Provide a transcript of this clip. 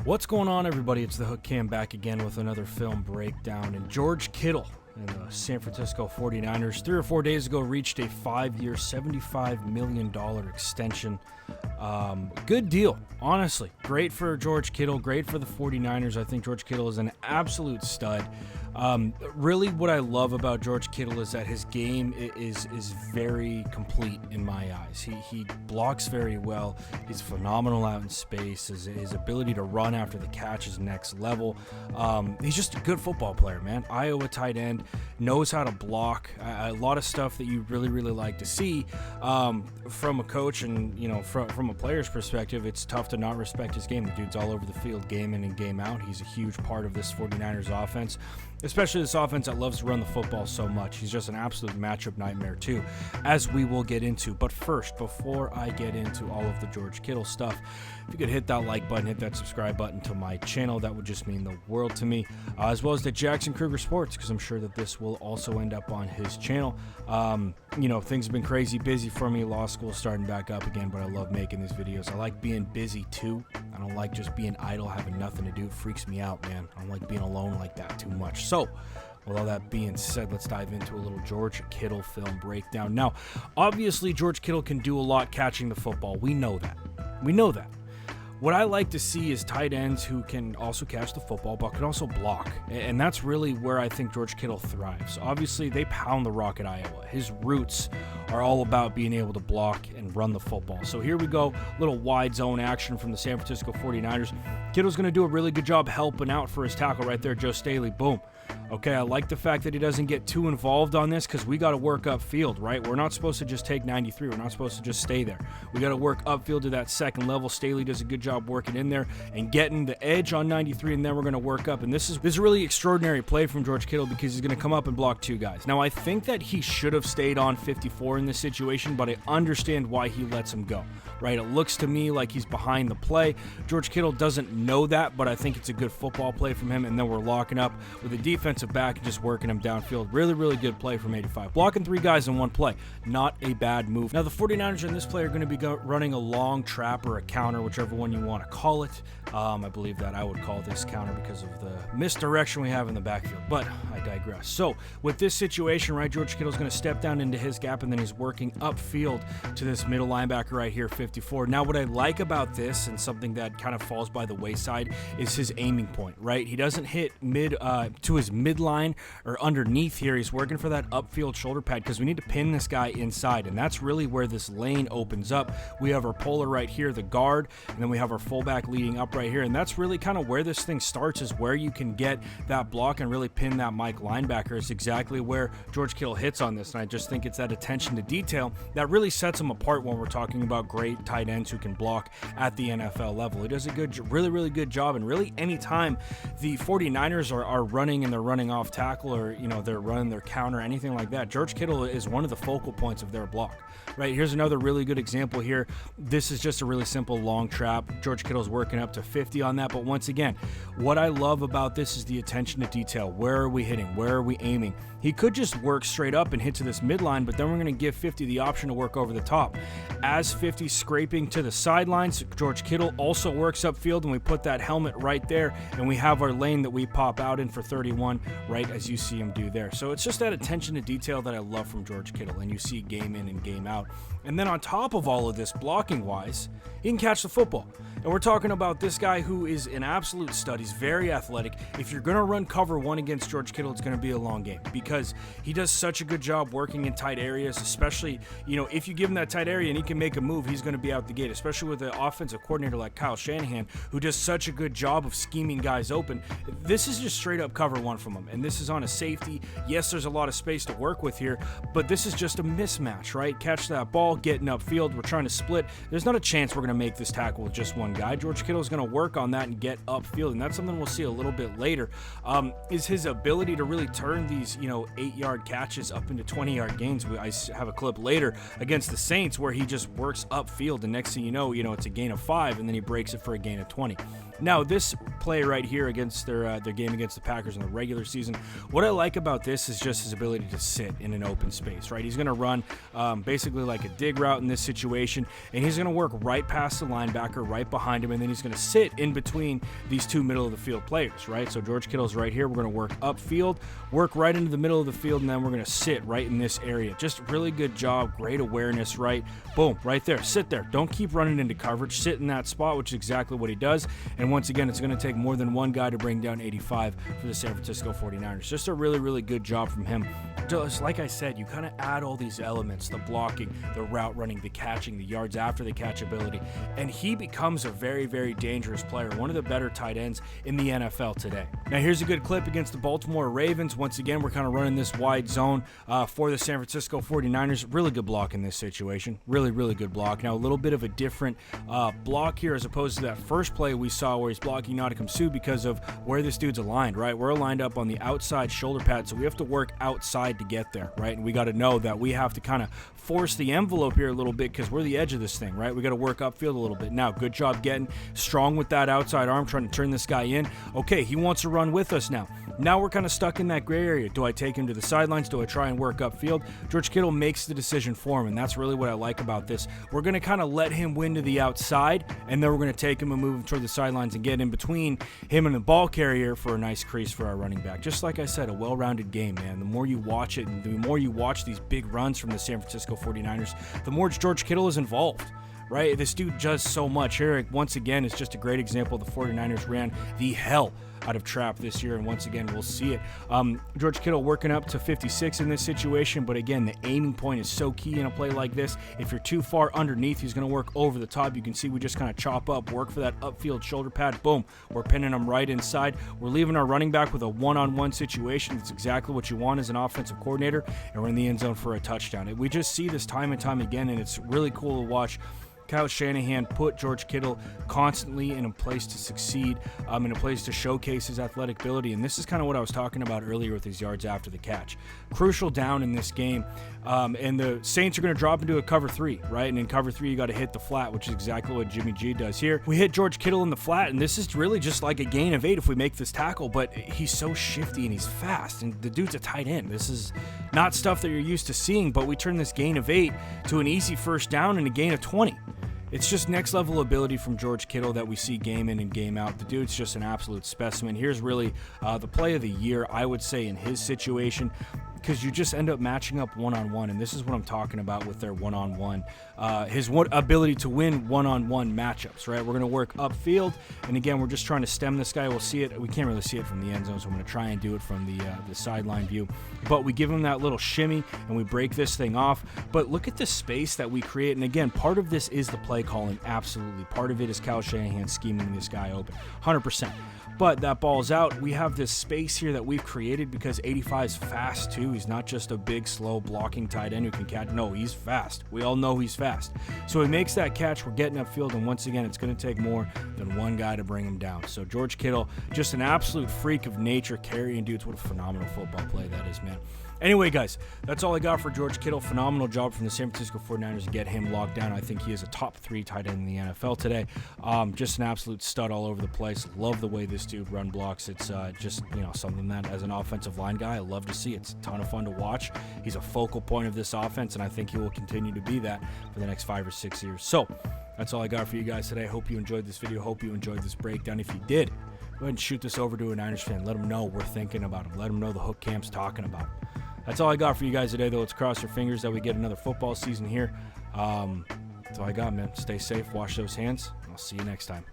What's going on, everybody? It's the Hook Cam back again with another film breakdown. And George Kittle and the San Francisco 49ers 3 or 4 days ago reached a 5-year, $75 million extension. Good deal, honestly. Great for George Kittle, great for the 49ers. I think George Kittle is an absolute stud. Really what I love about George Kittle is that his game is very complete in my eyes. He blocks very well. He's phenomenal out in space. His ability to run after the catch is next level. He's just a good football player, man. Iowa tight end, knows how to block. A lot of stuff that you really like to see from a coach, and from a player's perspective, it's tough to not respect his game. The dude's all over the field, game in and game out. He's a huge part of this 49ers offense, especially this offense that loves to run the football so much. He's just an absolute matchup nightmare too, as we will get into. But first, before I get into all of the George Kittle stuff, if you could hit that like button, hit that subscribe button to my channel, that would just mean the world to me, as well as to Jackson Kruger Sports, because I'm sure that this will also end up on his channel. Things have been crazy busy for me. Law school starting back up again, but I love making these videos. I like being busy too. I don't like just being idle, having nothing to do. It freaks me out, man. I don't like being alone like that too much. So, with all that being said, let's dive into a little George Kittle film breakdown. Now, obviously, George Kittle can do a lot catching the football. We know that. What I like to see is tight ends who can also catch the football, but can also block. And that's really where I think George Kittle thrives. Obviously, they pound the rock at Iowa. His roots are all about being able to block and run the football. So here we go, little wide zone action from the San Francisco 49ers. Kittle's going to do a really good job helping out for his tackle right there, Joe Staley. Boom. Okay, I like the fact that he doesn't get too involved on this, because we got to work upfield, right? We're not supposed to just take 93. We're not supposed to just stay there. We got to work upfield to that second level. Staley does a good job working in there and getting the edge on 93, and then we're going to work up. And this is a really extraordinary play from George Kittle, because he's going to come up and block two guys. Now, I think that he should have stayed on 54 in this situation, but I understand why he lets him go, right? It looks to me like he's behind the play. George Kittle doesn't know that, but I think it's a good football play from him, and then we're locking up with a defensive back and just working him downfield. Really good play from 85. Blocking three guys in one play. Not a bad move. Now, the 49ers in this play are going to be running a long trap or a counter, whichever one you want to call it. I believe that I would call this counter because of the misdirection we have in the backfield, but I digress. So, with this situation, right, George Kittle's going to step down into his gap, and then he's working upfield to this middle linebacker right here, 54. Now, what I like about this, and something that kind of falls by the wayside, is his aiming point, right? He doesn't hit to his midline or underneath here. He's working for that upfield shoulder pad, because we need to pin this guy inside, and that's really where this lane opens up. We have our polar right here, the guard, and then we have our fullback leading up right here, and that's really kind of where this thing starts, is where you can get that block and really pin that Mike linebacker. It's exactly where George Kittle hits on this, and I just think it's that attention to detail that really sets him apart when we're talking about great tight ends who can block at the NFL level. He does a really good job, and really anytime the 49ers are running and they're running off tackle, or they're running their counter, anything like that, George Kittle is one of the focal points of their block. Right, here's another really good example here. This is just a really simple long trap. George Kittle's working up to 50 on that, but once again, what I love about this is the attention to detail. Where are we hitting? Where are we aiming? He could just work straight up and hit to this midline, but then we're going to give 50 the option to work over the top. As 50 scraping to the sidelines, George Kittle also works upfield, and we put that helmet right there, and we have our lane that we pop out in for 31, right as you see him do there. So it's just that attention to detail that I love from George Kittle, and you see game in and game out. And then on top of all of this, blocking wise, he can catch the football. And we're talking about this guy who is an absolute stud. He's very athletic. If you're going to run cover one against George Kittle, it's going to be a long game, because he does such a good job working in tight areas, especially, if you give him that tight area and he can make a move, he's going to be out the gate, especially with an offensive coordinator like Kyle Shanahan, who does such a good job of scheming guys open. This is just straight up cover one from him, and this is on a safety. Yes, there's a lot of space to work with here, but this is just a mismatch, right? Catch that ball, getting upfield, we're trying to split. There's not a chance we're going to make this tackle with just one guy. George Kittle is going to work on that and get upfield, and that's something we'll see a little bit later, is his ability to really turn these 8-yard catches up into 20-yard gains. I have a clip later against the Saints where he just works upfield, and next thing you know, it's a gain of 5, and then he breaks it for a gain of 20. Now, this play right here against their game against the Packers in the regular season, what I like about this is just his ability to sit in an open space, right? He's going to run basically like a dig route in this situation, and he's going to work right past the linebacker, right behind him, and then he's going to sit in between these two middle of the field players, right? So George Kittle's right here. We're going to work upfield, work right into the middle of the field, and then we're going to sit right in this area. Just really good job, great awareness, right? Boom, right there. Sit there. Don't keep running into coverage. Sit in that spot, which is exactly what he does. And once again, it's going to take more than one guy to bring down 85 for the San Francisco 49ers. Just a really, really good job from him. Just like I said, you kind of add all these elements, the blocking, the route running, the catching, the yards after the catch ability, and he becomes a very, very dangerous player, one of the better tight ends in the NFL today. Now, here's a good clip against the Baltimore Ravens. Once again, we're kind of running this wide zone for the San Francisco 49ers. Really good block in this situation. Really, really good block. Now, a little bit of a different block here as opposed to that first play we saw where he's blocking Ndamukong Suh because of where this dude's aligned, right? We're aligned up on the outside shoulder pad, so we have to work outside to get there, right? And we got to know that we have to kind of force the envelope here a little bit because we're the edge of this thing, right? We got to work upfield a little bit. Now, good job getting strong with that outside arm, trying to turn this guy in. Okay, he wants to run with us now. Now we're kind of stuck in that gray area. Do I take him to the sidelines? Do I try and work upfield? George Kittle makes the decision for him, and that's really what I like about this. We're going to kind of let him win to the outside, and then we're going to take him and move him toward the sidelines and get in between him and the ball carrier for a nice crease for our running back. Just like I said, a well-rounded game, man. The more you watch it and the more you watch these big runs from the San Francisco 49ers, the more George Kittle is involved. Right? This dude does so much. Here, once again, is just a great example. The 49ers ran the hell out of trap this year, and once again, we'll see it. George Kittle working up to 56 in this situation, but again, the aiming point is so key in a play like this. If you're too far underneath, he's going to work over the top. You can see we just kind of chop up, work for that upfield shoulder pad. Boom, we're pinning him right inside. We're leaving our running back with a one-on-one situation. It's exactly what you want as an offensive coordinator, and we're in the end zone for a touchdown. We just see this time and time again, and it's really cool to watch Kyle Shanahan put George Kittle constantly in a place to succeed, in a place to showcase his athletic ability. And this is kind of what I was talking about earlier with his yards after the catch. Crucial down in this game. And the Saints are going to drop into a cover 3, right? And in cover 3, you got to hit the flat, which is exactly what Jimmy G does here. We hit George Kittle in the flat, and this is really just like a gain of 8 if we make this tackle, but he's so shifty and he's fast, and the dude's a tight end. This is not stuff that you're used to seeing, but we turn this gain of 8 to an easy first down and a gain of 20. It's just next level ability from George Kittle that we see game in and game out. The dude's just an absolute specimen. Here's really the play of the year, I would say, in his situation, because you just end up matching up one-on-one, and this is what I'm talking about with their one-on-one. His ability to win one-on-one matchups, right? We're going to work upfield, and again, we're just trying to stem this guy. We'll see it. We can't really see it from the end zone, so I'm going to try and do it from the sideline view. But we give him that little shimmy, and we break this thing off. But look at the space that we create, and again, part of this is the play calling, absolutely. Part of it is Kyle Shanahan scheming this guy open, 100%. But that ball's out. We have this space here that we've created because 85 is fast too. He's not just a big, slow blocking tight end who can catch. No, he's fast. We all know he's fast. So he makes that catch. We're getting upfield, and once again, it's going to take more than one guy to bring him down. So George Kittle, just an absolute freak of nature, carrying dudes. What a phenomenal football play that is, man. Anyway, guys, that's all I got for George Kittle. Phenomenal job from the San Francisco 49ers to get him locked down. I think he is a top 3 tight end in the NFL today. Just an absolute stud all over the place. Love the way this dude run blocks. It's just, something that as an offensive line guy, I love to see. It's a ton of fun to watch. He's a focal point of this offense, and I think he will continue to be that for the next 5 or 6 years. So that's all I got for you guys today. Hope you enjoyed this video. Hope you enjoyed this breakdown. If you did, go ahead and shoot this over to a Niners fan. Let them know we're thinking about him. Let them know the Hook Camp's talking about him. That's all I got for you guys today, though. Let's cross your fingers that we get another football season here. That's all I got, man. Stay safe, wash those hands, and I'll see you next time.